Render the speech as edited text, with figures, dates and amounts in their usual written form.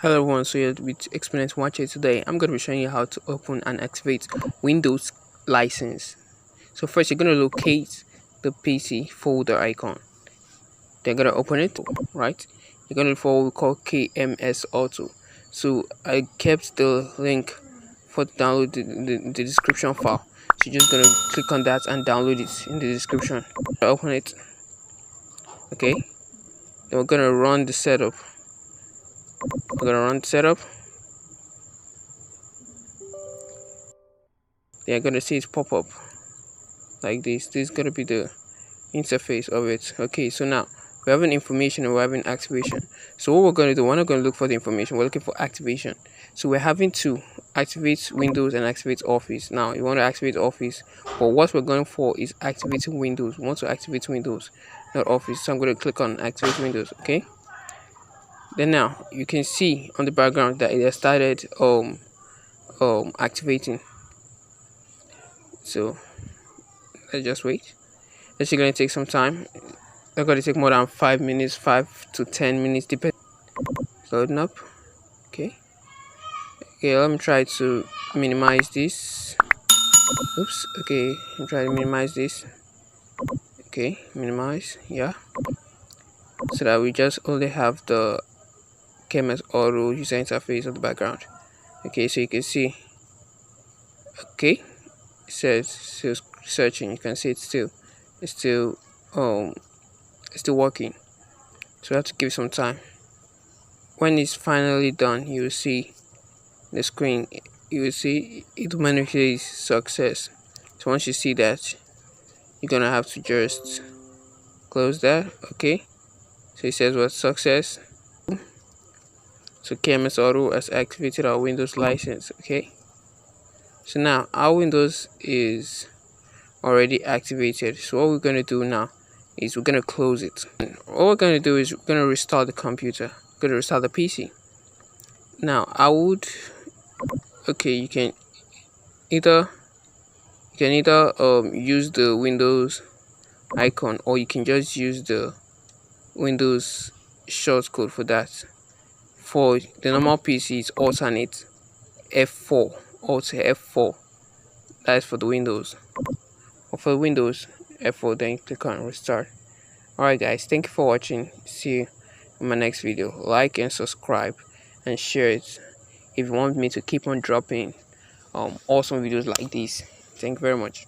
Hello everyone, so here with Exponent Watcher. Today I'm going to be showing you how to open and activate Windows license. So first you're going to locate the PC folder icon. Then you're going to open it, right? You're going to look for what we call KMSAuto. So I kept the link for download the description file. So you're just going to click on that and download it in the description. Open it. Okay. Then we're going to run the setup. They're gonna see it pop up like this. This is gonna be the interface of it. Okay, so now we're having information and we're having activation. So what we're gonna do, we're not gonna look for the information, we're looking for activation. So we're having to activate Windows and activate Office. Now you want to activate Office, but what we're going for is activating Windows. We want to activate Windows, not Office. So I'm going to click on activate Windows. Okay, then now you can see on the background that it has started activating. So let's just wait. It's going to take some time. It's going to take more than 5 minutes, 5 to 10 minutes, depending. Loading up. Okay, let me try to minimize this. Oops. Okay, I'm trying to minimize this. Okay, minimize. Yeah, so that we just only have the KMSAuto user interface on the background. Okay, so you can see. Okay, it says still searching. You can see it's still working. So we have to give some time. When it's finally done, you will see the screen. You will see it automatically success. So once you see that, you're gonna have to just close that. Okay, so it says what success. So KMSAuto has activated our Windows license. Okay, so now our Windows is already activated. So what we're going to do now is we're going to close it. And what we're going to do is we're going to restart the computer. We're going to restart the PC. Now I would, okay, you can either use the Windows icon, or you can just use the Windows shortcode for that. For the normal PC, it's alternate F4, alt F4. That's for the Windows. Or for Windows, F4, then click on restart. Alright guys, thank you for watching. See you in my next video. Like and subscribe and share it if you want me to keep on dropping awesome videos like this. Thank you very much.